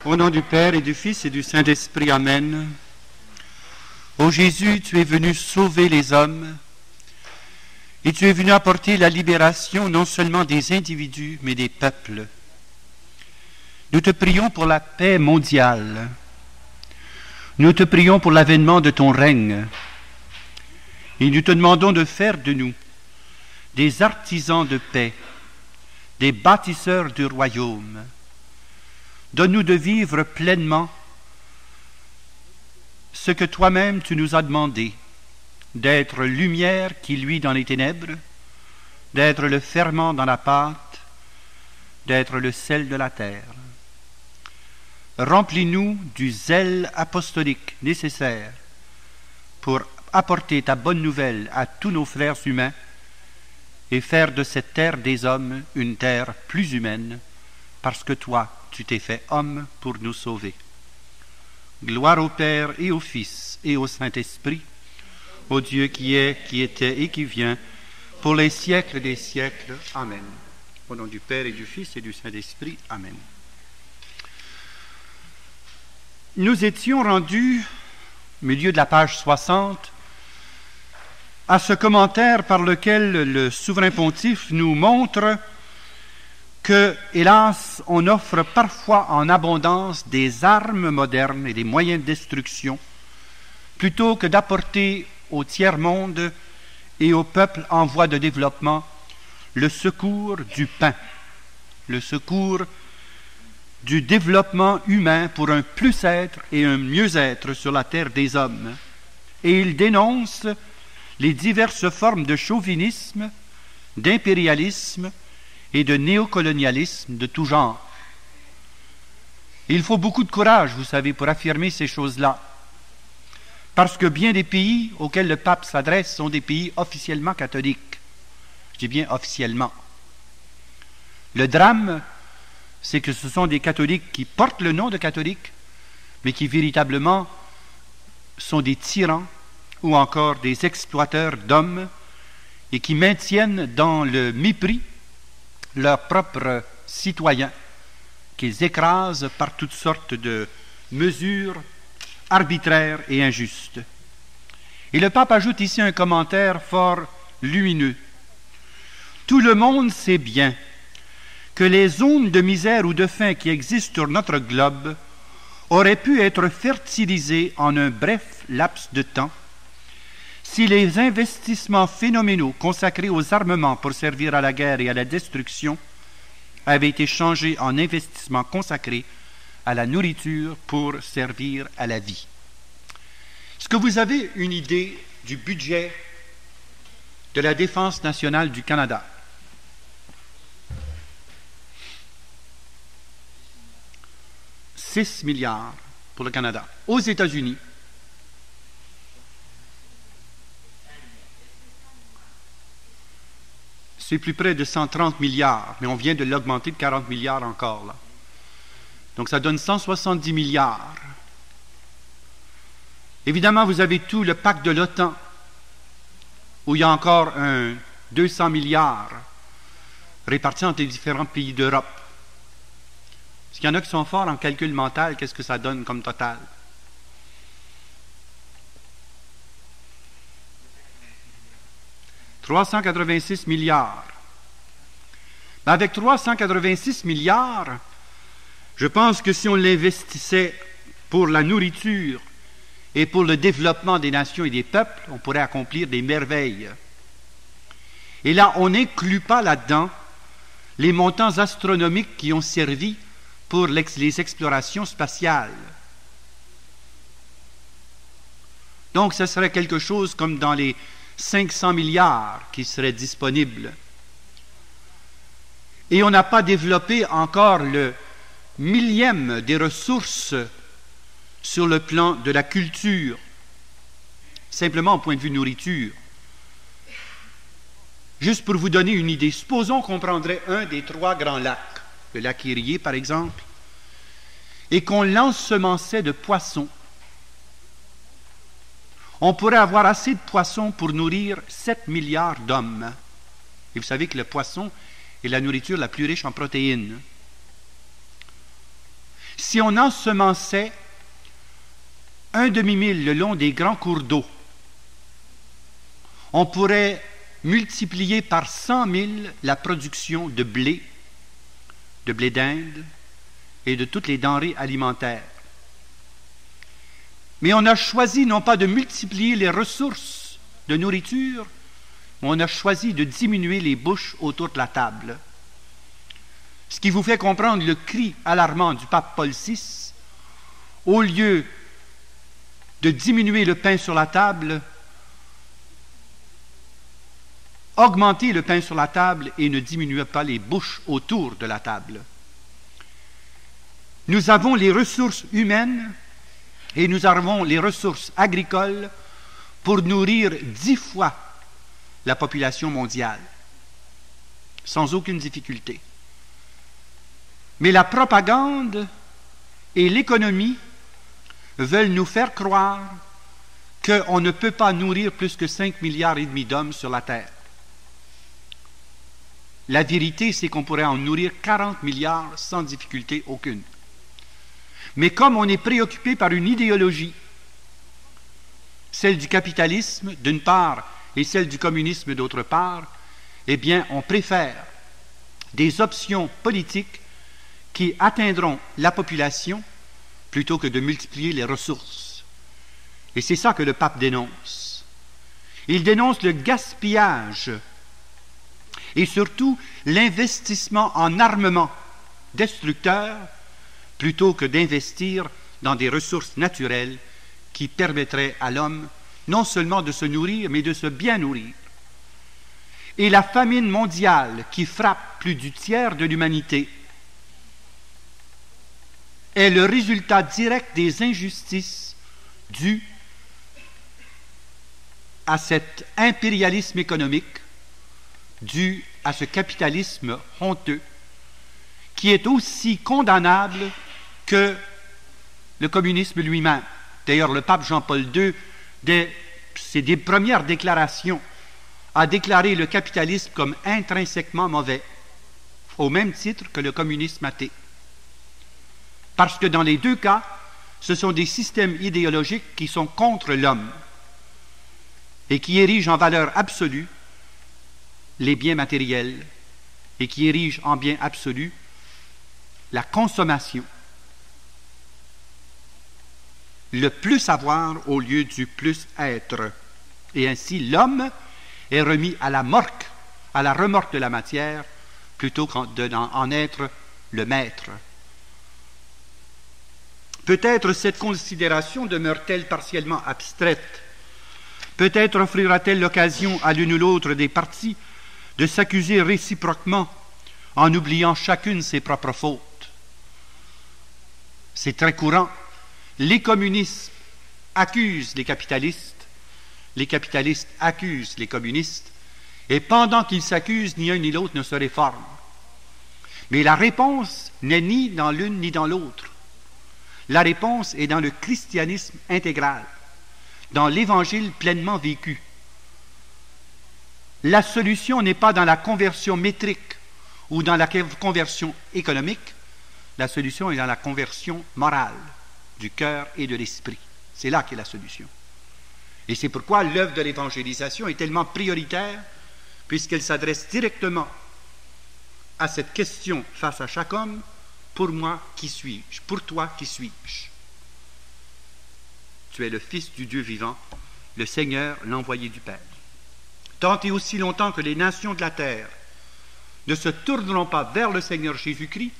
Au nom du Père et du Fils et du Saint-Esprit, Amen. Ô Jésus, tu es venu sauver les hommes et tu es venu apporter la libération non seulement des individus, mais des peuples. Nous te prions pour la paix mondiale. Nous te prions pour l'avènement de ton règne. Et nous te demandons de faire de nous des artisans de paix, des bâtisseurs du royaume. Donne-nous de vivre pleinement ce que toi-même tu nous as demandé, d'être lumière qui luit dans les ténèbres, d'être le ferment dans la pâte, d'être le sel de la terre. Remplis-nous du zèle apostolique nécessaire pour apporter ta bonne nouvelle à tous nos frères humains et faire de cette terre des hommes une terre plus humaine, parce que toi, tu t'es fait homme pour nous sauver. Gloire au Père et au Fils et au Saint-Esprit, au Dieu qui est, qui était et qui vient, pour les siècles des siècles. Amen. Au nom du Père et du Fils et du Saint-Esprit. Amen. Nous étions rendus, au milieu de la page 60, à ce commentaire par lequel le souverain pontife nous montre que, hélas, on offre parfois en abondance des armes modernes et des moyens de destruction, plutôt que d'apporter au tiers-monde et aux peuples en voie de développement le secours du pain, le secours du développement humain pour un plus-être et un mieux-être sur la terre des hommes. Et il dénonce les diverses formes de chauvinisme, d'impérialisme et de néocolonialisme de tout genre. Il faut beaucoup de courage, vous savez, pour affirmer ces choses-là, parce que bien des pays auxquels le pape s'adresse sont des pays officiellement catholiques. Je dis bien officiellement. Le drame, c'est que ce sont des catholiques qui portent le nom de catholiques, mais qui véritablement sont des tyrans ou encore des exploiteurs d'hommes et qui maintiennent dans le mépris leurs propres citoyens, qu'ils écrasent par toutes sortes de mesures arbitraires et injustes. Et le pape ajoute ici un commentaire fort lumineux. Tout le monde sait bien que les zones de misère ou de faim qui existent sur notre globe auraient pu être fertilisées en un bref laps de temps si les investissements phénoménaux consacrés aux armements pour servir à la guerre et à la destruction avaient été changés en investissements consacrés à la nourriture pour servir à la vie. Est-ce que vous avez une idée du budget de la Défense nationale du Canada? « 6 milliards pour le Canada. Aux États-Unis, c'est plus près de 130 milliards, mais on vient de l'augmenter de 40 milliards encore, là. Donc ça donne 170 milliards. Évidemment, vous avez tout le pacte de l'OTAN, où il y a encore 200 milliards répartis entre les différents pays d'Europe. Parce qu'il y en a qui sont forts en calcul mental, qu'est-ce que ça donne comme total? « 386 milliards. Mais avec 386 milliards, je pense que si on l'investissait pour la nourriture et pour le développement des nations et des peuples, on pourrait accomplir des merveilles. Et là, on n'inclut pas là-dedans les montants astronomiques qui ont servi pour les explorations spatiales. Donc, ce serait quelque chose comme dans les 500 milliards qui seraient disponibles. Et on n'a pas développé encore le millième des ressources sur le plan de la culture, simplement au point de vue nourriture. Juste pour vous donner une idée, supposons qu'on prendrait un des 3 grands lacs, le lac Erie par exemple, et qu'on l'ensemençait de poissons. On pourrait avoir assez de poissons pour nourrir 7 milliards d'hommes. Et vous savez que le poisson est la nourriture la plus riche en protéines. Si on ensemençait un demi-mille le long des grands cours d'eau, on pourrait multiplier par 100 000 la production de blé d'Inde et de toutes les denrées alimentaires. Mais on a choisi non pas de multiplier les ressources de nourriture, mais on a choisi de diminuer les bouches autour de la table. Ce qui vous fait comprendre le cri alarmant du pape Paul VI, au lieu de diminuer le pain sur la table, augmentez le pain sur la table et ne diminuez pas les bouches autour de la table. Nous avons les ressources humaines et nous avons les ressources agricoles pour nourrir 10 fois la population mondiale, sans aucune difficulté. Mais la propagande et l'économie veulent nous faire croire qu'on ne peut pas nourrir plus que 5,5 milliards d'hommes sur la Terre. La vérité, c'est qu'on pourrait en nourrir 40 milliards sans difficulté aucune. Mais comme on est préoccupé par une idéologie, celle du capitalisme d'une part et celle du communisme d'autre part, eh bien, on préfère des options politiques qui atteindront la population plutôt que de multiplier les ressources. Et c'est ça que le pape dénonce. Il dénonce le gaspillage et surtout l'investissement en armement destructeur plutôt que d'investir dans des ressources naturelles qui permettraient à l'homme non seulement de se nourrir, mais de se bien nourrir. Et la famine mondiale qui frappe plus du tiers de l'humanité est le résultat direct des injustices dues à cet impérialisme économique, dû à ce capitalisme honteux, qui est aussi condamnable que le communisme lui-même. D'ailleurs, le pape Jean-Paul II, dès ses premières déclarations, a déclaré le capitalisme comme intrinsèquement mauvais, au même titre que le communisme athée. Parce que dans les deux cas, ce sont des systèmes idéologiques qui sont contre l'homme et qui érigent en valeur absolue les biens matériels et qui érigent en bien absolu la consommation. Le plus avoir au lieu du plus être. Et ainsi, l'homme est remis à la remorque de la matière, plutôt qu'en être le maître. Peut-être cette considération demeure-t-elle partiellement abstraite. Peut-être offrira-t-elle l'occasion à l'une ou l'autre des parties de s'accuser réciproquement en oubliant chacune ses propres fautes. C'est très courant. Les communistes accusent les capitalistes accusent les communistes, et pendant qu'ils s'accusent, ni un ni l'autre ne se réforme. Mais la réponse n'est ni dans l'une ni dans l'autre. La réponse est dans le christianisme intégral, dans l'évangile pleinement vécu. La solution n'est pas dans la conversion métrique ou dans la conversion économique, la solution est dans la conversion morale du cœur et de l'esprit. C'est là qu'est la solution. Et c'est pourquoi l'œuvre de l'évangélisation est tellement prioritaire, puisqu'elle s'adresse directement à cette question face à chaque homme: pour moi, qui suis-je? Pour toi, qui suis-je? Tu es le Fils du Dieu vivant, le Seigneur, l'envoyé du Père. Tant et aussi longtemps que les nations de la terre ne se tourneront pas vers le Seigneur Jésus-Christ,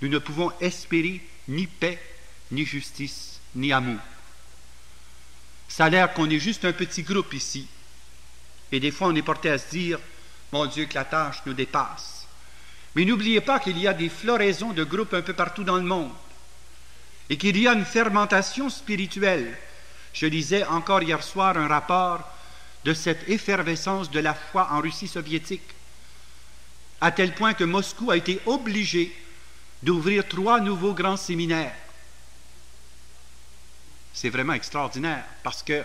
nous ne pouvons espérer ni paix, ni justice, ni amour. Ça a l'air qu'on est juste un petit groupe ici. Et des fois, on est porté à se dire: mon Dieu, que la tâche nous dépasse. Mais n'oubliez pas qu'il y a des floraisons de groupes un peu partout dans le monde et qu'il y a une fermentation spirituelle. Je lisais encore hier soir un rapport de cette effervescence de la foi en Russie soviétique, à tel point que Moscou a été obligé d'ouvrir 3 nouveaux grands séminaires. C'est vraiment extraordinaire, parce qu'on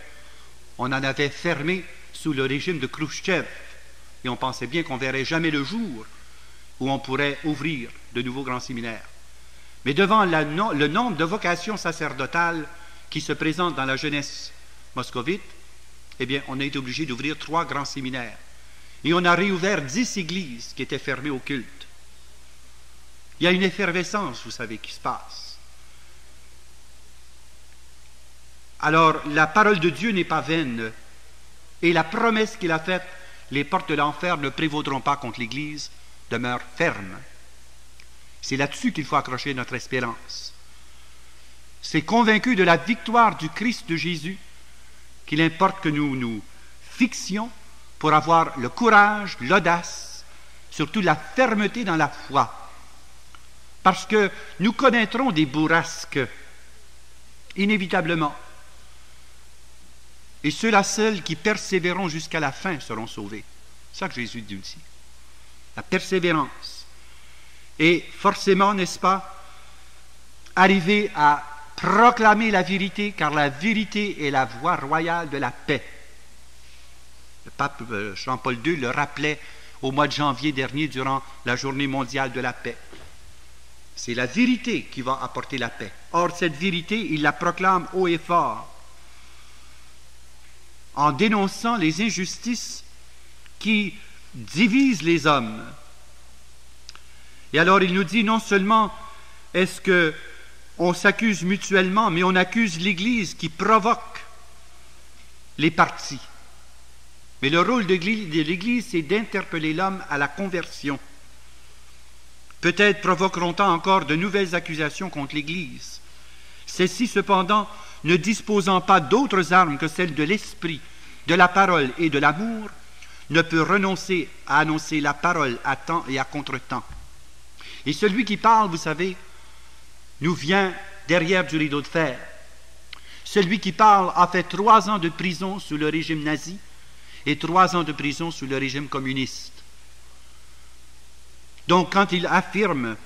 en avait fermé sous le régime de Khrouchtchev, et on pensait bien qu'on ne verrait jamais le jour où on pourrait ouvrir de nouveaux grands séminaires. Mais devant le nombre de vocations sacerdotales qui se présentent dans la jeunesse moscovite, eh bien, on a été obligé d'ouvrir 3 grands séminaires. Et on a réouvert 10 églises qui étaient fermées au culte. Il y a une effervescence, vous savez, qui se passe. Alors, la parole de Dieu n'est pas vaine. Et la promesse qu'il a faite, les portes de l'enfer ne prévaudront pas contre l'Église, demeure ferme. C'est là-dessus qu'il faut accrocher notre espérance. C'est convaincu de la victoire du Christ de Jésus qu'il importe que nous nous fixions pour avoir le courage, l'audace, surtout la fermeté dans la foi. Parce que nous connaîtrons des bourrasques, inévitablement. Et ceux-là seuls qui persévéreront jusqu'à la fin seront sauvés. C'est ça que Jésus dit aussi. La persévérance. Et forcément, n'est-ce pas, arriver à proclamer la vérité, car la vérité est la voie royale de la paix. Le pape Jean-Paul II le rappelait au mois de janvier dernier durant la journée mondiale de la paix. C'est la vérité qui va apporter la paix. Or, cette vérité, il la proclame haut et fort, en dénonçant les injustices qui divisent les hommes. Et alors, il nous dit, non seulement est-ce qu'on s'accuse mutuellement, mais on accuse l'Église qui provoque les partis. Mais le rôle de l'Église, c'est d'interpeller l'homme à la conversion. Peut-être provoqueront-ils encore de nouvelles accusations contre l'Église. Celle-ci, cependant, ne disposant pas d'autres armes que celles de l'esprit, de la parole et de l'amour, ne peut renoncer à annoncer la parole à temps et à contre-temps. Et celui qui parle, vous savez, nous vient derrière du rideau de fer. Celui qui parle a fait 3 ans de prison sous le régime nazi et 3 ans de prison sous le régime communiste. Donc, quand il affirme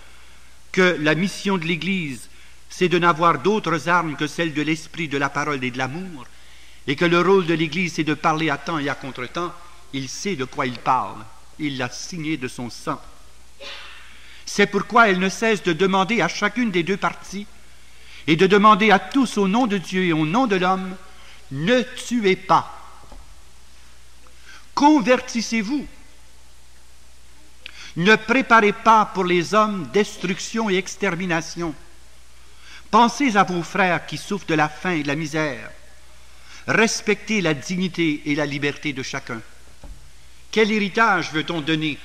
que la mission de l'Église, c'est de n'avoir d'autres armes que celles de l'esprit, de la parole et de l'amour, et que le rôle de l'Église, c'est de parler à temps et à contre-temps, il sait de quoi il parle. Il l'a signé de son sang. C'est pourquoi elle ne cesse de demander à chacune des 2 parties et de demander à tous au nom de Dieu et au nom de l'homme, ne tuez pas. Convertissez-vous. Ne préparez pas pour les hommes destruction et extermination. Pensez à vos frères qui souffrent de la faim et de la misère. Respectez la dignité et la liberté de chacun. Quel héritage veut-on donner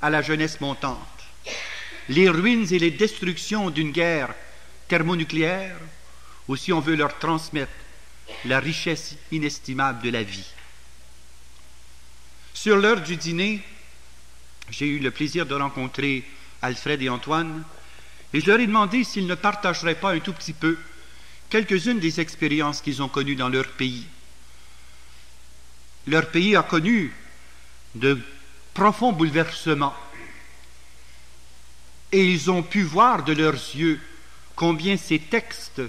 à la jeunesse montante? Les ruines et les destructions d'une guerre thermonucléaire, ou si on veut leur transmettre la richesse inestimable de la vie. Sur l'heure du dîner, j'ai eu le plaisir de rencontrer Alfred et Antoine, et je leur ai demandé s'ils ne partageraient pas un tout petit peu quelques-unes des expériences qu'ils ont connues dans leur pays. Leur pays a connu de profonds bouleversements, et ils ont pu voir de leurs yeux combien ces textes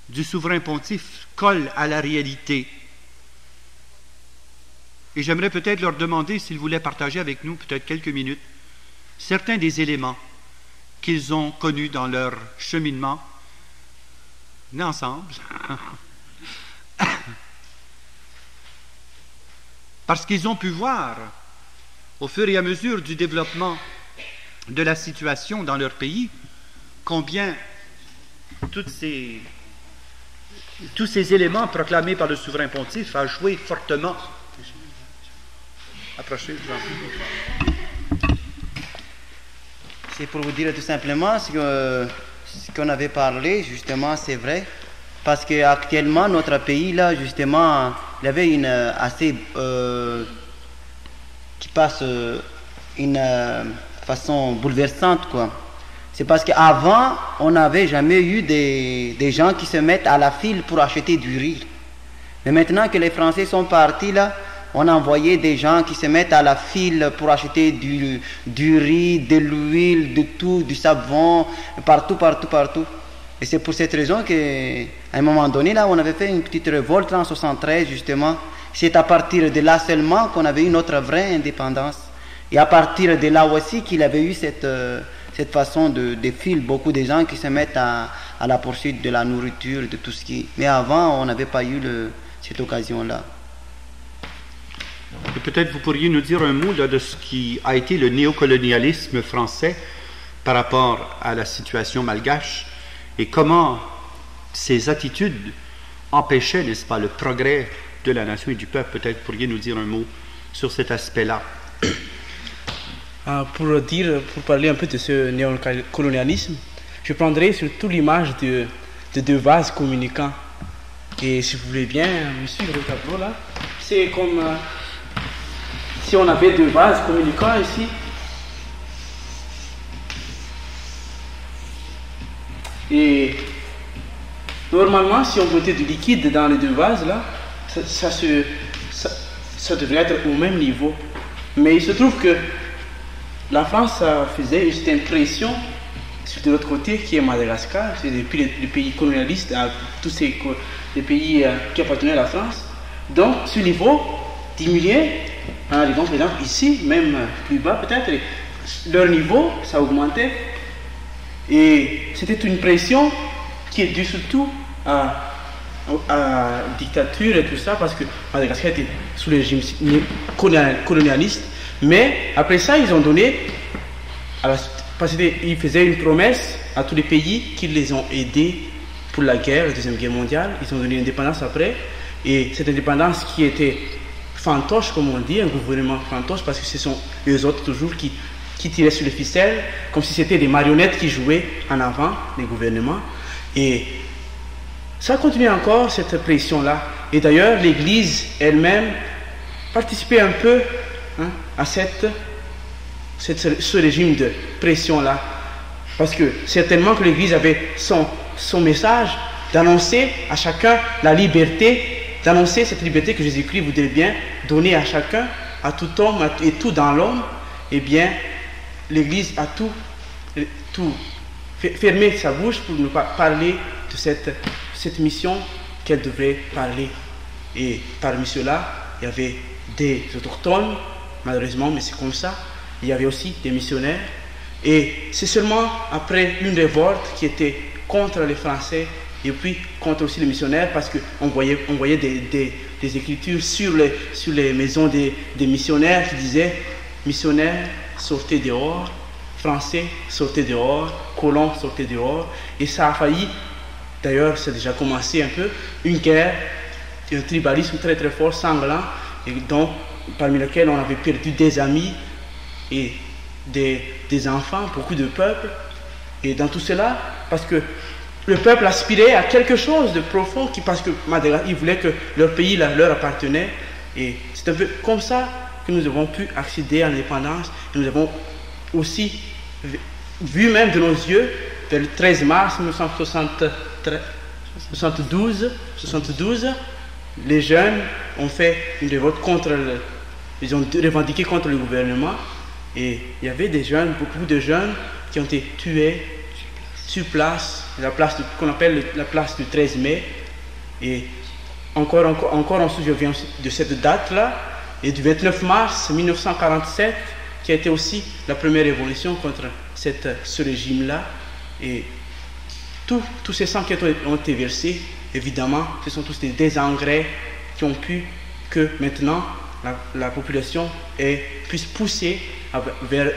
du souverain pontife collent à la réalité. Et j'aimerais peut-être leur demander s'ils voulaient partager avec nous, peut-être quelques minutes, certains des éléments qu'ils ont connus dans leur cheminement. Venez ensemble. Parce qu'ils ont pu voir, au fur et à mesure du développement de la situation dans leur pays, combien tous ces éléments proclamés par le souverain pontife a joué fortement. Approchez, c'est pour vous dire tout simplement ce qu'on avait parlé, justement, c'est vrai. Parce qu'actuellement, notre pays, là, justement, il y avait une assez... qui passe une façon bouleversante, quoi. C'est parce qu'avant, on n'avait jamais eu des gens qui se mettent à la file pour acheter du riz. Mais maintenant que les Français sont partis, là, on a envoyé des gens qui se mettent à la file pour acheter du riz, de l'huile, de tout, du savon, partout. Et c'est pour cette raison qu'à un moment donné, là, on avait fait une petite révolte en 1973, justement. C'est à partir de là seulement qu'on avait eu notre vraie indépendance. Et à partir de là aussi qu'il avait eu cette cette façon de fil, beaucoup de gens qui se mettent à la poursuite de la nourriture, de tout ce qui... Mais avant, on n'avait pas eu cette occasion-là. Et peut-être vous pourriez nous dire un mot là, de ce qui a été le néocolonialisme français par rapport à la situation malgache et comment ces attitudes empêchaient, n'est-ce pas, le progrès de la nation et du peuple. Peut-être pourriez nous dire un mot sur cet aspect-là. Pour parler un peu de ce néocolonialisme, je prendrai surtout l'image de deux vases communicants. Et si vous voulez bien me suivre le tableau là, c'est comme si on avait deux vases communicants ici. Et normalement, si on mettait du liquide dans les deux vases là, ça devrait être au même niveau. Mais il se trouve que la France faisait cette impression sur de l'autre côté qui est Madagascar, c'est depuis les pays colonialistes, tous les pays qui appartenaient à la France. Donc ce niveau diminuait en arrivant par exemple ici, même plus bas peut-être, leur niveau ça augmentait. Et c'était une pression qui est due surtout à la dictature et tout ça, parce que Madagascar était sous le régime colonialiste. Mais après ça, ils ont donné, parce qu'ils faisaient une promesse à tous les pays qui les ont aidés pour la guerre, la Deuxième Guerre mondiale. Ils ont donné l'indépendance après. Et cette indépendance qui était fantoche, comme on dit, un gouvernement fantoche, parce que ce sont eux autres toujours qui tiraient sur les ficelles, comme si c'était des marionnettes qui jouaient en avant, les gouvernements. Et ça continue encore, cette pression-là. Et d'ailleurs, l'Église elle-même participait un peu à ce régime de pression-là. Parce que certainement que l'Église avait son message d'annoncer à chacun la liberté, d'annoncer cette liberté que Jésus-Christ voudrait bien donner à chacun, à tout homme et tout dans l'homme. Eh bien, l'Église a tout fermé sa bouche pour ne pas parler de cette mission qu'elle devrait parler. Et parmi ceux-là, il y avait des autochtones, malheureusement, mais c'est comme ça. Il y avait aussi des missionnaires. Et c'est seulement après une révolte qui était contre les Français et puis contre aussi les missionnaires, parce qu'on voyait des écritures sur les maisons des missionnaires qui disaient « Missionnaires, sortez dehors, Français, sortez dehors, colons, sortez dehors ». Et ça a failli, d'ailleurs, ça a déjà commencé un peu, une guerre, un tribalisme très très fort, sanglant, et donc parmi lesquels on avait perdu des amis et des enfants, beaucoup de peuples. Et dans tout cela, parce que le peuple aspirait à quelque chose de profond, parce que Madagascar, ils voulaient que leur pays leur appartenait. Et c'est un peu comme ça que nous avons pu accéder à l'indépendance. Nous avons aussi vu même de nos yeux, vers le 13 mars 1972, les jeunes ont fait une révolte ils ont revendiqué contre le gouvernement. Et il y avait beaucoup de jeunes qui ont été tués sur place, qu'on appelle la place du 13 mai. Et encore on se souvient de cette date-là, et du 29 mars 1947, qui a été aussi la première révolution contre ce régime-là. Et tous ces sangs qui ont été versés, évidemment, ce sont tous des désengrais qui ont pu que maintenant la population puisse pousser vers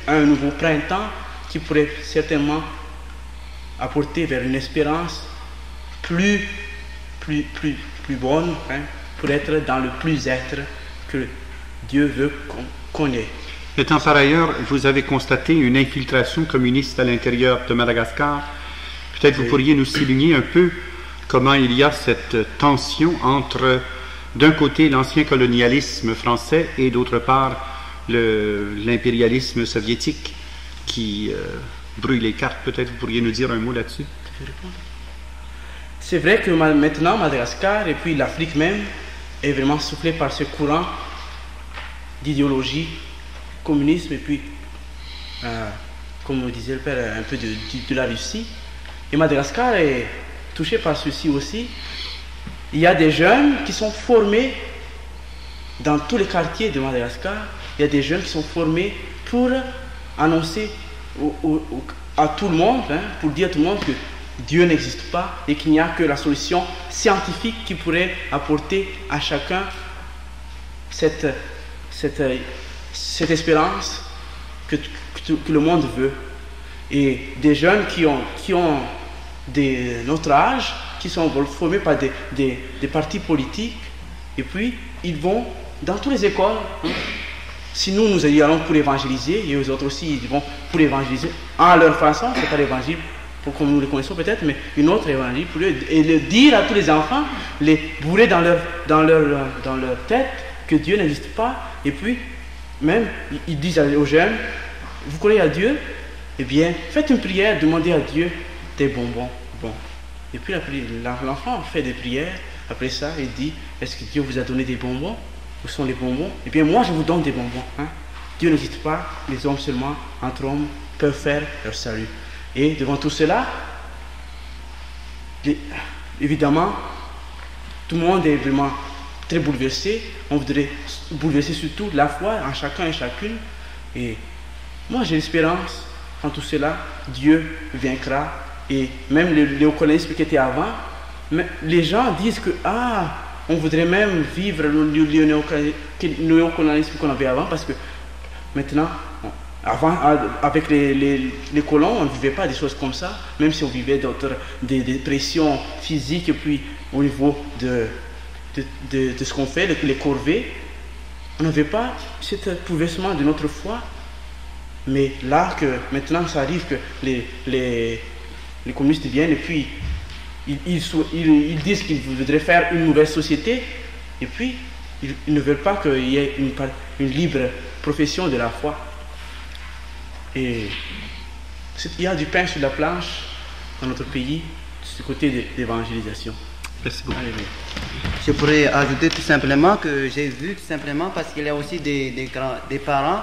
un nouveau printemps qui pourrait certainement apporter vers une espérance plus bonne, pour être dans le plus-être que Dieu veut qu'on ait. Étant par ailleurs, vous avez constaté une infiltration communiste à l'intérieur de Madagascar. Peut-être vous pourriez nous souligner un peu comment il y a cette tension entre, d'un côté, l'ancien colonialisme français et d'autre part, l'impérialisme soviétique qui brouille les cartes. Peut-être vous pourriez nous dire un mot là-dessus. C'est vrai que maintenant, Madagascar et puis l'Afrique même est vraiment soufflée par ce courant d'idéologie communisme et puis, comme le disait le père, un peu de la Russie. Et Madagascar est touché par ceci aussi. Il y a des jeunes qui sont formés dans tous les quartiers de Madagascar. Il y a des jeunes qui sont formés pour annoncer à tout le monde, hein, pour dire à tout le monde que Dieu n'existe pas et qu'il n'y a que la solution scientifique qui pourrait apporter à chacun cette espérance que le monde veut. Et des jeunes qui ont notre âge, qui sont formés par des partis politiques, et puis ils vont dans toutes les écoles. Hein. Si nous y allons pour évangéliser, et eux autres aussi, ils vont pour évangéliser, à leur façon, c'est pas l'évangile comme nous le connaissons peut-être, mais une autre évangile pour eux, et le dire à tous les enfants, les bourrer dans leur tête que Dieu n'existe pas, et puis même ils disent aux jeunes, vous croyez à Dieu? Eh bien, faites une prière, demandez à Dieu des bonbons. Bon. Et puis l'enfant fait des prières, après ça il dit, est-ce que Dieu vous a donné des bonbons? Où sont les bonbons? Eh bien moi je vous donne des bonbons. Hein? Dieu n'existe pas, les hommes seulement, entre hommes, peuvent faire leur salut. Et devant tout cela, évidemment, tout le monde est vraiment très bouleversé. On voudrait bouleverser surtout la foi en chacun et chacune. Et moi j'ai l'espérance, en tout cela, Dieu vaincra. Et même le néocolonialisme qui était avant, mais les gens disent que on voudrait même vivre le néocolonialisme qu'on avait avant, parce que maintenant, avant, avec les colons, on ne vivait pas des choses comme ça, même si on vivait des pressions physiques, et puis au niveau de ce qu'on fait, les corvées, on n'avait pas cet bouleversement de notre foi. Mais là, que maintenant ça arrive que les communistes viennent et puis ils disent qu'ils voudraient faire une nouvelle société, et puis ils ne veulent pas qu'il y ait une libre profession de la foi. Et il y a du pain sur la planche dans notre pays, du côté de l'évangélisation. Merci beaucoup. Allez. Je pourrais ajouter tout simplement que j'ai vu tout simplement parce qu'il y a aussi des parents,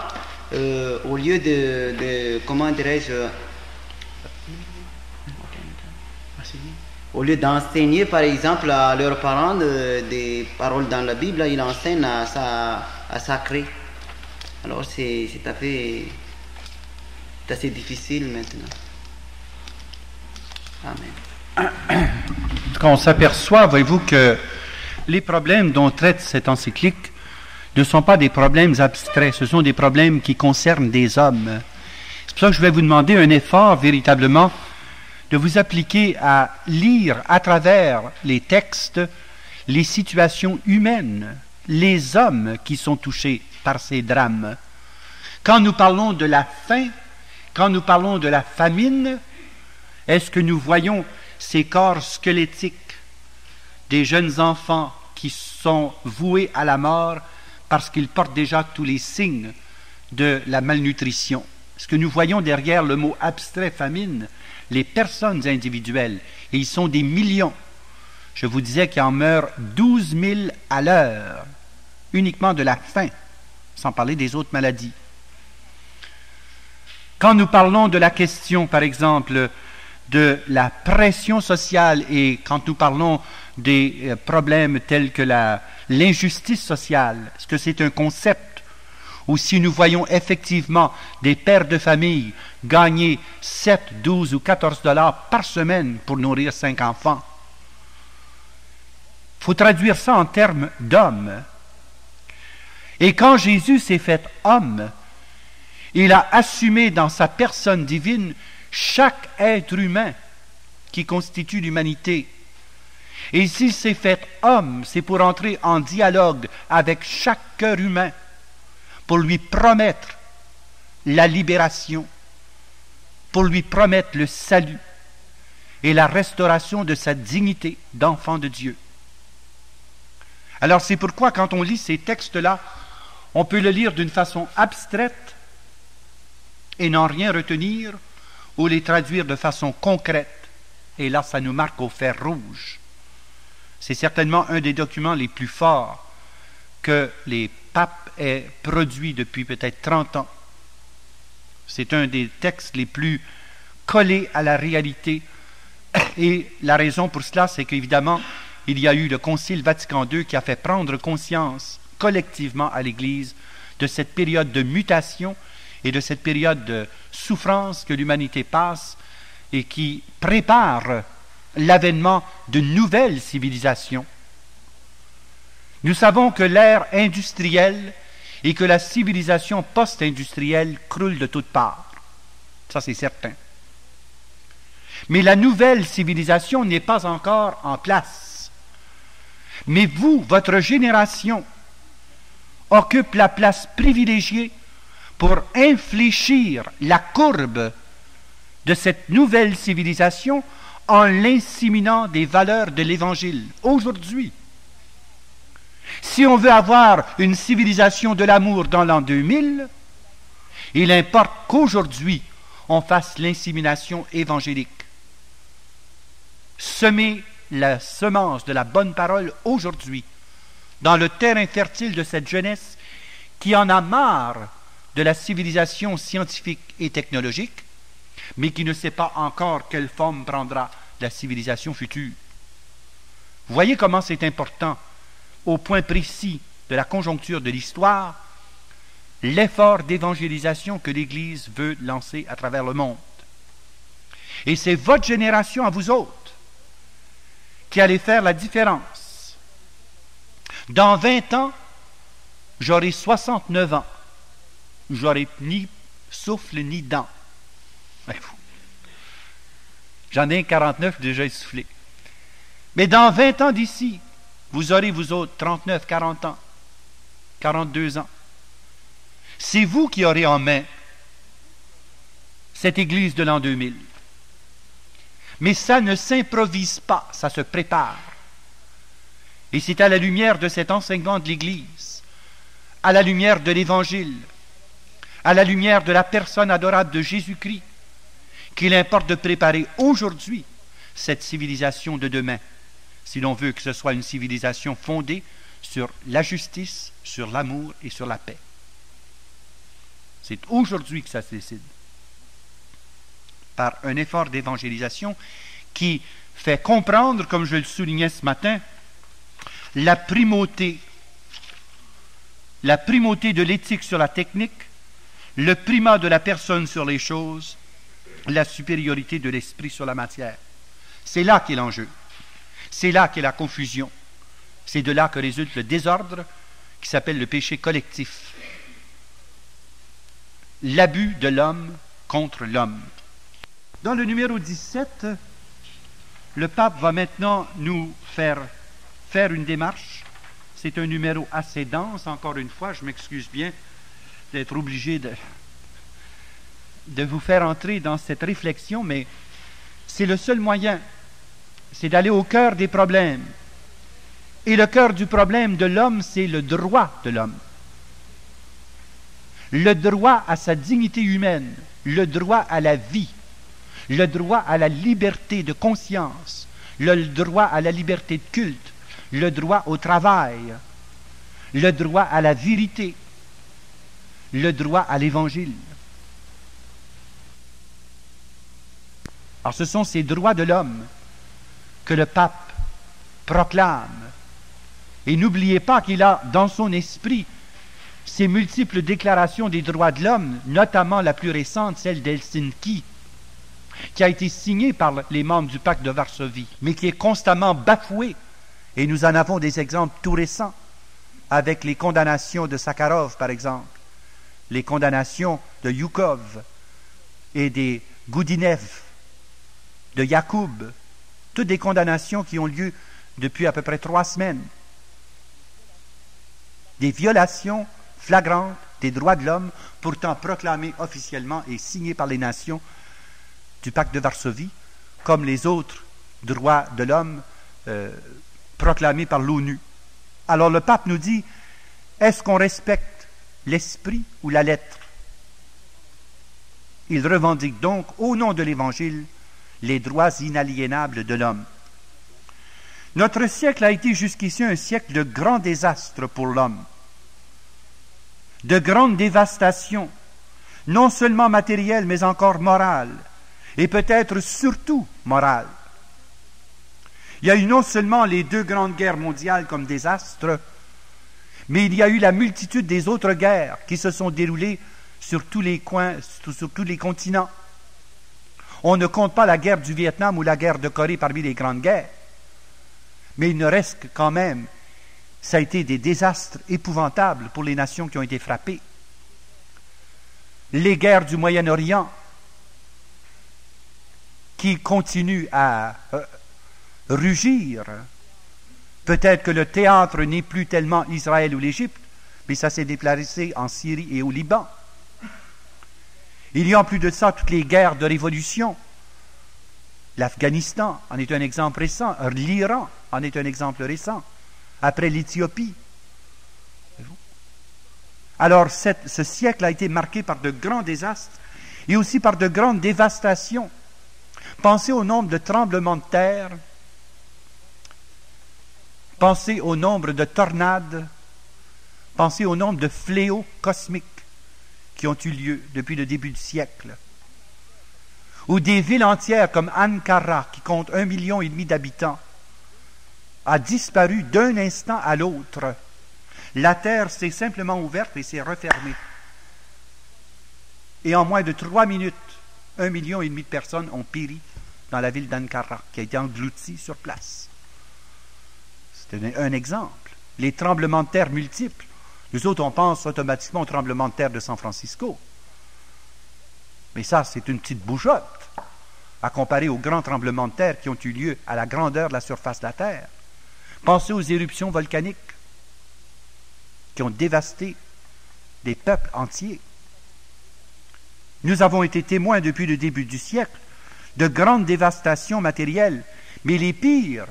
au lieu de comment dirais-je, au lieu d'enseigner par exemple à leurs parents des paroles dans la Bible, ils enseignent à sacrer. Alors c'est assez difficile maintenant. Amen. On s'aperçoit, voyez-vous, que les problèmes dont traite cette encyclique ne sont pas des problèmes abstraits, ce sont des problèmes qui concernent des hommes. C'est pour ça que je vais vous demander un effort véritablement de vous appliquer à lire à travers les textes les situations humaines, les hommes qui sont touchés par ces drames. Quand nous parlons de la faim, quand nous parlons de la famine, est-ce que nous voyons ces corps squelettiques des jeunes enfants qui sont voués à la mort parce qu'ils portent déjà tous les signes de la malnutrition? Ce que nous voyons derrière le mot abstrait famine, les personnes individuelles, et ils sont des millions. Je vous disais qu'il en meurt 12 000 à l'heure, uniquement de la faim, sans parler des autres maladies. Quand nous parlons de la question, par exemple, de la pression sociale, et quand nous parlons des problèmes tels que l'injustice sociale, est-ce que c'est un concept? Ou si nous voyons effectivement des pères de famille gagner 7, 12 ou 14 $ par semaine pour nourrir 5 enfants. Il faut traduire ça en termes d'hommes. Et quand Jésus s'est fait homme, il a assumé dans sa personne divine chaque être humain qui constitue l'humanité. Et s'il s'est fait homme, c'est pour entrer en dialogue avec chaque cœur humain, pour lui promettre la libération, pour lui promettre le salut et la restauration de sa dignité d'enfant de Dieu. Alors c'est pourquoi quand on lit ces textes-là, on peut le lire d'une façon abstraite et n'en rien retenir, ou les traduire de façon concrète, et là ça nous marque au fer rouge. C'est certainement un des documents les plus forts que les papes aient produit depuis peut-être 30 ans. C'est un des textes les plus collés à la réalité. Et la raison pour cela, c'est qu'évidemment, il y a eu le Concile Vatican II qui a fait prendre conscience collectivement à l'Église de cette période de mutation et de cette période de souffrance que l'humanité passe et qui prépare l'avènement de nouvelles civilisations. Nous savons que l'ère industrielle et que la civilisation post-industrielle croule de toutes parts. Ça, c'est certain. Mais la nouvelle civilisation n'est pas encore en place. Mais vous, votre génération, occupe la place privilégiée pour infléchir la courbe de cette nouvelle civilisation en l'inséminant des valeurs de l'Évangile. Aujourd'hui, si on veut avoir une civilisation de l'amour dans l'an 2000, il importe qu'aujourd'hui, on fasse l'insémination évangélique. Semer la semence de la bonne parole aujourd'hui, dans le terrain fertile de cette jeunesse qui en a marre de la civilisation scientifique et technologique, mais qui ne sait pas encore quelle forme prendra la civilisation future. Vous voyez comment c'est important, au point précis de la conjoncture de l'histoire, l'effort d'évangélisation que l'Église veut lancer à travers le monde. Et c'est votre génération à vous autres qui allez faire la différence. Dans 20 ans, j'aurai 69 ans. J'aurai ni souffle ni dents. J'en ai 49 déjà essoufflé. Mais dans 20 ans d'ici, vous aurez, vous autres, 39, 40 ans, 42 ans. C'est vous qui aurez en main cette Église de l'an 2000. Mais ça ne s'improvise pas, ça se prépare. Et c'est à la lumière de cet enseignement de l'Église, à la lumière de l'Évangile, à la lumière de la personne adorable de Jésus-Christ, qu'il importe de préparer aujourd'hui cette civilisation de demain, si l'on veut que ce soit une civilisation fondée sur la justice, sur l'amour et sur la paix. C'est aujourd'hui que ça se décide, par un effort d'évangélisation qui fait comprendre, comme je le soulignais ce matin, la primauté de l'éthique sur la technique, le primat de la personne sur les choses, la supériorité de l'esprit sur la matière. C'est là qu'est l'enjeu. C'est là qu'est la confusion. C'est de là que résulte le désordre qui s'appelle le péché collectif. L'abus de l'homme contre l'homme. Dans le numéro 17, le pape va maintenant nous faire une démarche. C'est un numéro assez dense, encore une fois, je m'excuse bien d'être obligé de vous faire entrer dans cette réflexion, mais c'est le seul moyen, c'est d'aller au cœur des problèmes. Et le cœur du problème de l'homme, c'est le droit de l'homme. Le droit à sa dignité humaine, le droit à la vie, le droit à la liberté de conscience, le droit à la liberté de culte, le droit au travail, le droit à la vérité, le droit à l'Évangile. Alors ce sont ces droits de l'homme que le pape proclame. Et n'oubliez pas qu'il a dans son esprit ces multiples déclarations des droits de l'homme, notamment la plus récente, celle d'Helsinki, qui a été signée par les membres du pacte de Varsovie, mais qui est constamment bafouée. Et nous en avons des exemples tout récents, avec les condamnations de Sakharov, par exemple, les condamnations de Yukov et des Goudinev, de Yacoub, toutes des condamnations qui ont lieu depuis à peu près 3 semaines. Des violations flagrantes des droits de l'homme, pourtant proclamées officiellement et signées par les nations du pacte de Varsovie, comme les autres droits de l'homme proclamés par l'ONU. Alors le pape nous dit, est-ce qu'on respecte l'esprit ou la lettre? Il revendique donc, au nom de l'Évangile, les droits inaliénables de l'homme. Notre siècle a été jusqu'ici un siècle de grands désastres pour l'homme, de grandes dévastations, non seulement matérielles, mais encore morales, et peut-être surtout morales. Il y a eu non seulement les 2 grandes guerres mondiales comme désastres, mais il y a eu la multitude des autres guerres qui se sont déroulées sur tous les coins, sur tous les continents. On ne compte pas la guerre du Vietnam ou la guerre de Corée parmi les grandes guerres. Mais il ne reste que quand même, ça a été des désastres épouvantables pour les nations qui ont été frappées. Les guerres du Moyen-Orient qui continuent à rugir. Peut-être que le théâtre n'est plus tellement Israël ou l'Égypte, mais ça s'est déplacé en Syrie et au Liban. Il y a en plus de ça toutes les guerres de révolution. L'Afghanistan en est un exemple récent, l'Iran en est un exemple récent, après l'Éthiopie. Alors ce siècle a été marqué par de grands désastres et aussi par de grandes dévastations. Pensez au nombre de tremblements de terre, pensez au nombre de tornades, pensez au nombre de fléaux cosmiques qui ont eu lieu depuis le début du siècle. Ou des villes entières comme Ankara, qui compte 1,5 million d'habitants, a disparu d'un instant à l'autre. La terre s'est simplement ouverte et s'est refermée. Et en moins de 3 minutes, 1,5 million de personnes ont péri dans la ville d'Ankara, qui a été engloutie sur place. C'est un exemple. Les tremblements de terre multiples. Nous autres, on pense automatiquement au tremblement de terre de San Francisco. Mais ça, c'est une petite bougeotte à comparer aux grands tremblements de terre qui ont eu lieu à la grandeur de la surface de la Terre. Pensez aux éruptions volcaniques qui ont dévasté des peuples entiers. Nous avons été témoins depuis le début du siècle de grandes dévastations matérielles, mais les pires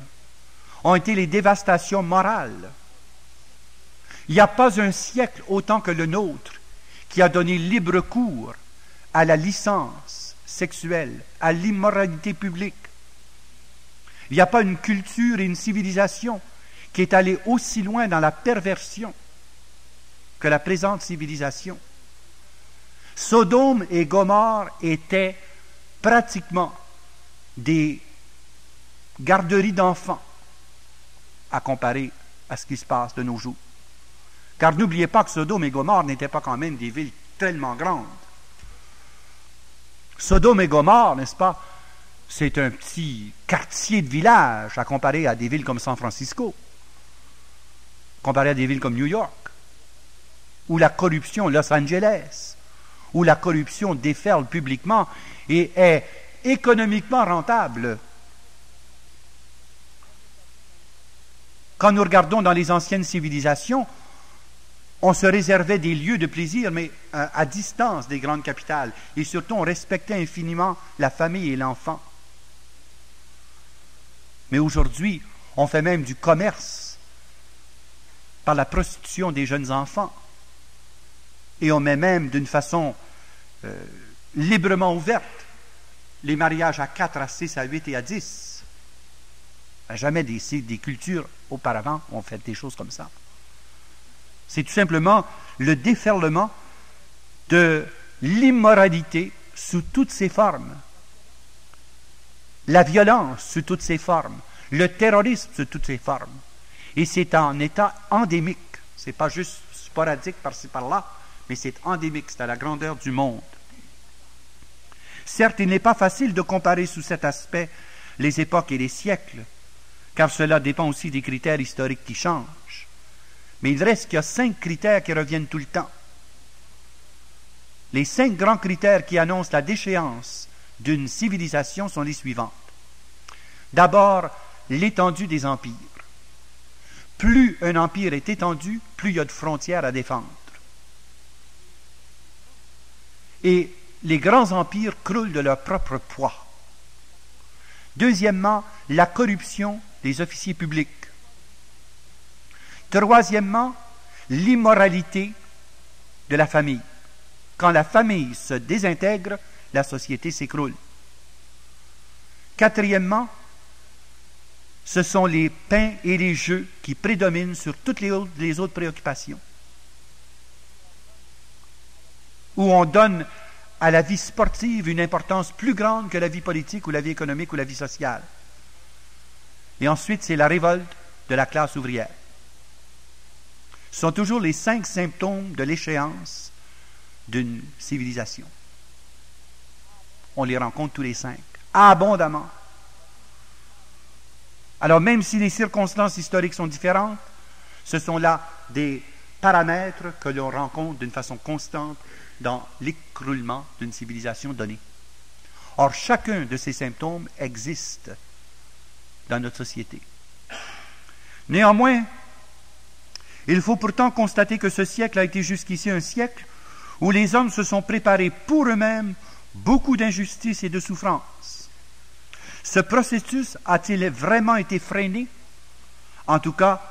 ont été les dévastations morales. Il n'y a pas un siècle autant que le nôtre qui a donné libre cours à la licence sexuelle, à l'immoralité publique. Il n'y a pas une culture et une civilisation qui est allée aussi loin dans la perversion que la présente civilisation. Sodome et Gomorrhe étaient pratiquement des garderies d'enfants à comparer à ce qui se passe de nos jours. Car n'oubliez pas que Sodome et Gomorrhe n'étaient pas quand même des villes tellement grandes. Sodome et Gomorrhe, n'est-ce pas, c'est un petit quartier de village à comparer à des villes comme San Francisco, comparé à des villes comme New York, où la corruption, Los Angeles, où la corruption déferle publiquement et est économiquement rentable. Quand nous regardons dans les anciennes civilisations, on se réservait des lieux de plaisir, mais à distance des grandes capitales. Et surtout, on respectait infiniment la famille et l'enfant. Mais aujourd'hui, on fait même du commerce par la prostitution des jeunes enfants. Et on met même d'une façon librement ouverte les mariages à 4, à 6, à 8 et à 10. Jamais des cultures auparavant ont fait des choses comme ça. C'est tout simplement le déferlement de l'immoralité sous toutes ses formes, la violence sous toutes ses formes, le terrorisme sous toutes ses formes. Et c'est en état endémique. C'est pas juste sporadique par-ci par-là, mais c'est endémique, c'est à la grandeur du monde. Certes, il n'est pas facile de comparer sous cet aspect les époques et les siècles, car cela dépend aussi des critères historiques qui changent. Mais il reste qu'il y a 5 critères qui reviennent tout le temps. Les 5 grands critères qui annoncent la déchéance d'une civilisation sont les suivantes. D'abord, l'étendue des empires. Plus un empire est étendu, plus il y a de frontières à défendre. Et les grands empires croulent de leur propre poids. Deuxièmement, la corruption des officiers publics. Troisièmement, l'immoralité de la famille. Quand la famille se désintègre, la société s'écroule. Quatrièmement, ce sont les pains et les jeux qui prédominent sur toutes les autres préoccupations. Où on donne à la vie sportive une importance plus grande que la vie politique ou la vie économique ou la vie sociale. Et ensuite, c'est la révolte de la classe ouvrière. Ce sont toujours les 5 symptômes de l'échéance d'une civilisation. On les rencontre tous les 5, abondamment. Alors même si les circonstances historiques sont différentes, ce sont là des paramètres que l'on rencontre d'une façon constante dans l'écroulement d'une civilisation donnée. Or, chacun de ces symptômes existe dans notre société. Néanmoins, il faut pourtant constater que ce siècle a été jusqu'ici un siècle où les hommes se sont préparés pour eux-mêmes beaucoup d'injustices et de souffrances. Ce processus a-t-il vraiment été freiné? En tout cas,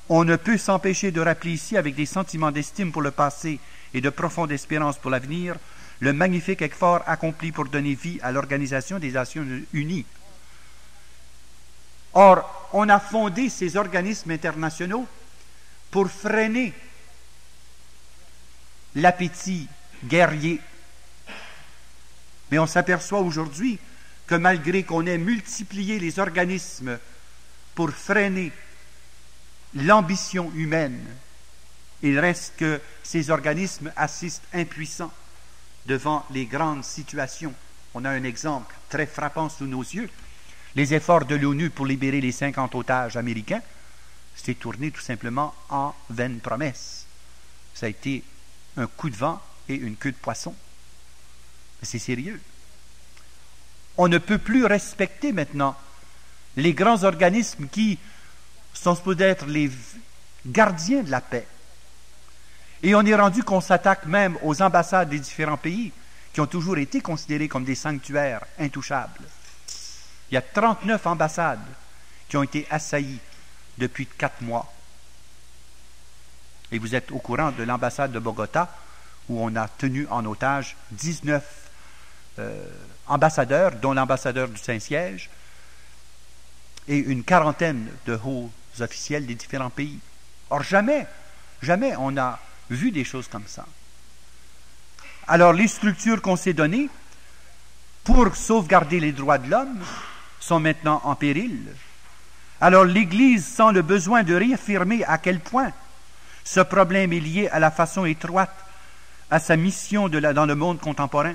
on ne peut s'empêcher de rappeler ici, avec des sentiments d'estime pour le passé et de profonde espérance pour l'avenir, le magnifique effort accompli pour donner vie à l'Organisation des Nations Unies. Or, on a fondé ces organismes internationaux pour freiner l'appétit guerrier. Mais on s'aperçoit aujourd'hui que malgré qu'on ait multiplié les organismes pour freiner l'ambition humaine, il reste que ces organismes assistent impuissants devant les grandes situations. On a un exemple très frappant sous nos yeux. Les efforts de l'ONU pour libérer les 50 otages américains s'est tourné tout simplement en vaine promesse. Ça a été un coup de vent et une queue de poisson. Mais c'est sérieux. On ne peut plus respecter maintenant les grands organismes qui sont supposés être les gardiens de la paix. Et on est rendu qu'on s'attaque même aux ambassades des différents pays qui ont toujours été considérés comme des sanctuaires intouchables. Il y a 39 ambassades qui ont été assaillies depuis 4 mois. Et vous êtes au courant de l'ambassade de Bogota, où on a tenu en otage 19 ambassadeurs, dont l'ambassadeur du Saint-Siège, et une quarantaine de hauts officiels des différents pays. Or, jamais on a vu des choses comme ça. Alors, les structures qu'on s'est données pour sauvegarder les droits de l'homme sont maintenant en péril. Alors, l'Église sent le besoin de réaffirmer à quel point ce problème est lié à la façon étroite à sa mission dans le monde contemporain.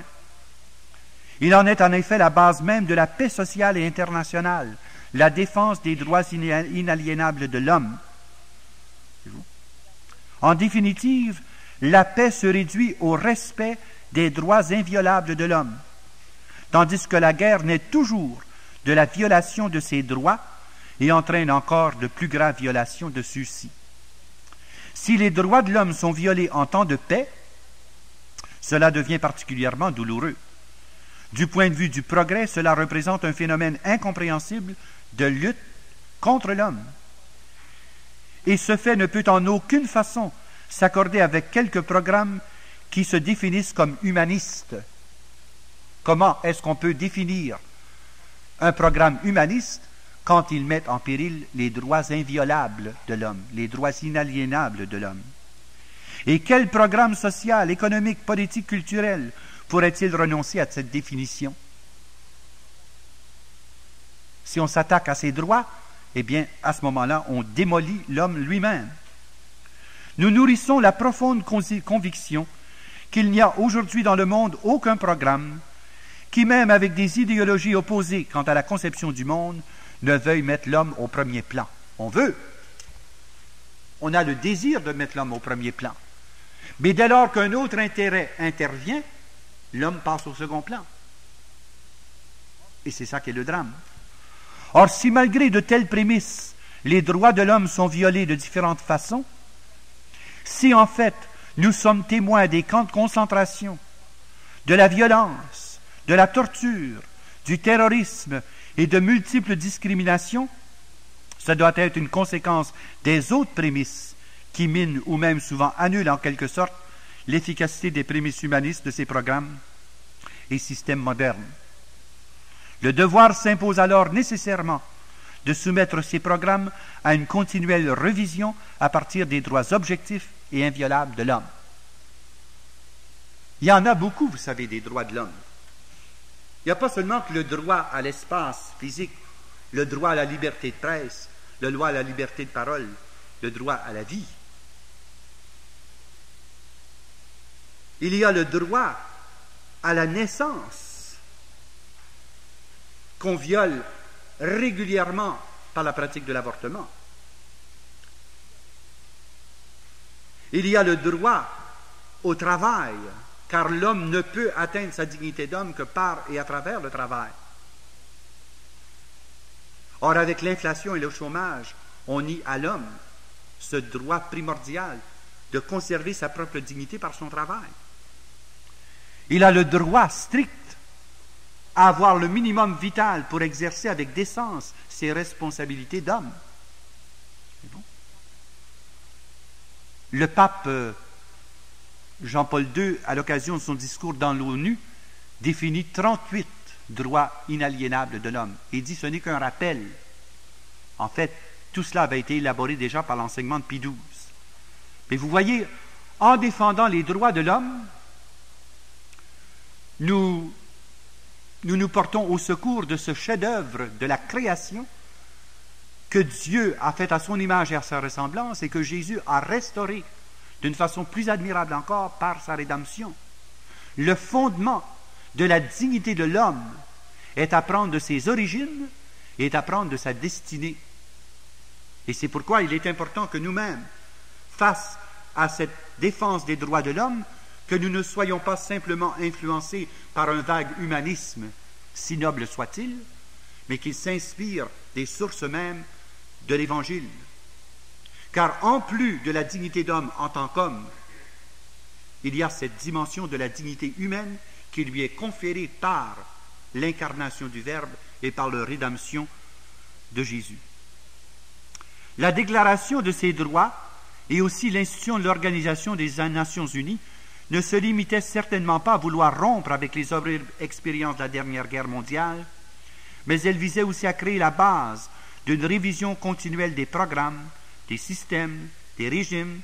Il en est en effet la base même de la paix sociale et internationale, la défense des droits inaliénables de l'homme. En définitive, la paix se réduit au respect des droits inviolables de l'homme, tandis que la guerre naît toujours de la violation de ces droits et entraîne encore de plus graves violations de ceux-ci. Si les droits de l'homme sont violés en temps de paix, cela devient particulièrement douloureux. Du point de vue du progrès, cela représente un phénomène incompréhensible de lutte contre l'homme. Et ce fait ne peut en aucune façon s'accorder avec quelques programmes qui se définissent comme humanistes. Comment est-ce qu'on peut définir un programme humaniste quand il met en péril les droits inviolables de l'homme, les droits inaliénables de l'homme? Et quel programme social, économique, politique, culturel pourrait-il renoncer à cette définition? Si on s'attaque à ses droits, eh bien, à ce moment-là, on démolit l'homme lui-même. Nous nourrissons la profonde conviction qu'il n'y a aujourd'hui dans le monde aucun programme qui, même avec des idéologies opposées quant à la conception du monde, ne veuille mettre l'homme au premier plan. On veut. On a le désir de mettre l'homme au premier plan. Mais dès lors qu'un autre intérêt intervient, l'homme passe au second plan. Et c'est ça qui est le drame. Or, si malgré de telles prémices, les droits de l'homme sont violés de différentes façons, si en fait nous sommes témoins des camps de concentration, de la violence, de la torture, du terrorisme et de multiples discriminations, ça doit être une conséquence des autres prémices qui minent ou même souvent annulent en quelque sorte l'efficacité des prémices humanistes de ces programmes et systèmes modernes. Le devoir s'impose alors nécessairement de soumettre ces programmes à une continuelle revision à partir des droits objectifs et inviolables de l'homme. Il y en a beaucoup, vous savez, des droits de l'homme. Il n'y a pas seulement que le droit à l'espace physique, le droit à la liberté de presse, le droit à la liberté de parole, le droit à la vie. Il y a le droit à la naissance qu'on viole régulièrement par la pratique de l'avortement. Il y a le droit au travail, car l'homme ne peut atteindre sa dignité d'homme que par et à travers le travail. Or, avec l'inflation et le chômage, on nie à l'homme ce droit primordial de conserver sa propre dignité par son travail. Il a le droit strict à avoir le minimum vital pour exercer avec décence ses responsabilités d'homme. C'est bon. Le pape Jean-Paul II, à l'occasion de son discours dans l'ONU, définit 38 droits inaliénables de l'homme et dit que ce n'est qu'un rappel. En fait, tout cela avait été élaboré déjà par l'enseignement de Pie XII. Mais vous voyez, en défendant les droits de l'homme, nous nous portons au secours de ce chef-d'œuvre de la création que Dieu a fait à son image et à sa ressemblance et que Jésus a restauré d'une façon plus admirable encore par sa rédemption. Le fondement de la dignité de l'homme est à prendre de ses origines et est à prendre de sa destinée. Et c'est pourquoi il est important que nous-mêmes, face à cette défense des droits de l'homme, que nous ne soyons pas simplement influencés par un vague humanisme, si noble soit-il, mais qu'il s'inspire des sources mêmes de l'Évangile. Car en plus de la dignité d'homme en tant qu'homme, il y a cette dimension de la dignité humaine qui lui est conférée par l'incarnation du Verbe et par la rédemption de Jésus. La déclaration de ces droits et aussi l'institution de l'Organisation des Nations Unies ne se limitait certainement pas à vouloir rompre avec les horribles expériences de la dernière guerre mondiale, mais elle visait aussi à créer la base d'une révision continuelle des programmes, des systèmes, des régimes,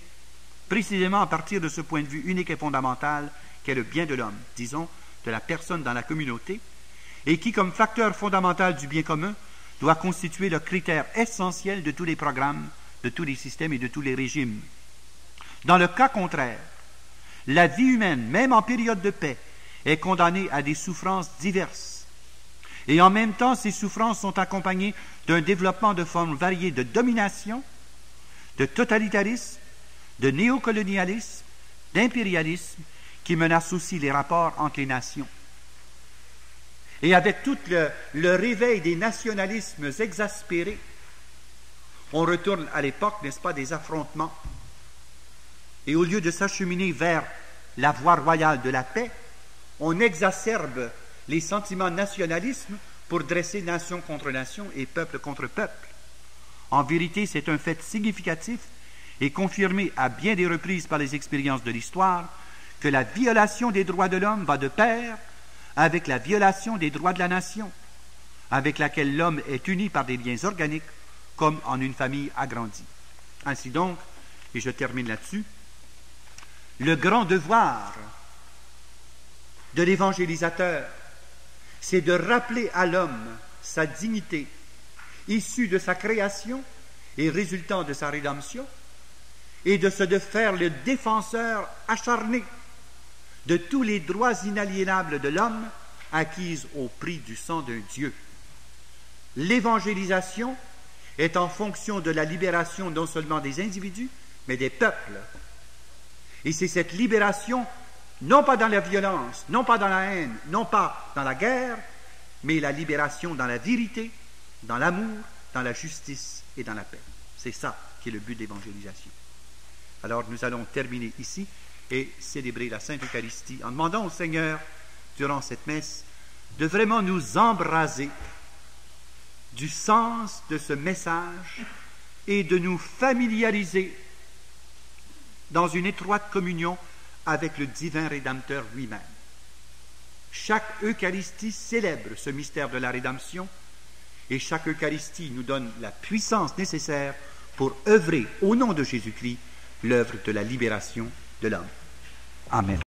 précisément à partir de ce point de vue unique et fondamental qu'est le bien de l'homme, disons, de la personne dans la communauté, et qui, comme facteur fondamental du bien commun, doit constituer le critère essentiel de tous les programmes, de tous les systèmes et de tous les régimes. Dans le cas contraire, la vie humaine, même en période de paix, est condamnée à des souffrances diverses. Et en même temps, ces souffrances sont accompagnées d'un développement de formes variées de domination, de totalitarisme, de néocolonialisme, d'impérialisme, qui menacent aussi les rapports entre les nations. Et avec tout le réveil des nationalismes exaspérés, on retourne à l'époque, n'est-ce pas, des affrontements. Et au lieu de s'acheminer vers la voie royale de la paix, on exacerbe les sentiments nationalisme pour dresser nation contre nation et peuple contre peuple. En vérité, c'est un fait significatif et confirmé à bien des reprises par les expériences de l'histoire que la violation des droits de l'homme va de pair avec la violation des droits de la nation, avec laquelle l'homme est uni par des liens organiques comme en une famille agrandie. Ainsi donc, et je termine là-dessus, le grand devoir de l'évangélisateur, c'est de rappeler à l'homme sa dignité, issue de sa création et résultant de sa rédemption, et de faire le défenseur acharné de tous les droits inaliénables de l'homme acquis au prix du sang d'un Dieu. L'évangélisation est en fonction de la libération non seulement des individus, mais des peuples. Et c'est cette libération, non pas dans la violence, non pas dans la haine, non pas dans la guerre, mais la libération dans la vérité, dans l'amour, dans la justice et dans la paix. C'est ça qui est le but de l'évangélisation. Alors nous allons terminer ici et célébrer la Sainte Eucharistie en demandant au Seigneur, durant cette messe, de vraiment nous embraser du sens de ce message et de nous familiariser dans une étroite communion avec le divin Rédempteur lui-même. Chaque Eucharistie célèbre ce mystère de la rédemption et chaque Eucharistie nous donne la puissance nécessaire pour œuvrer au nom de Jésus-Christ l'œuvre de la libération de l'homme. Amen.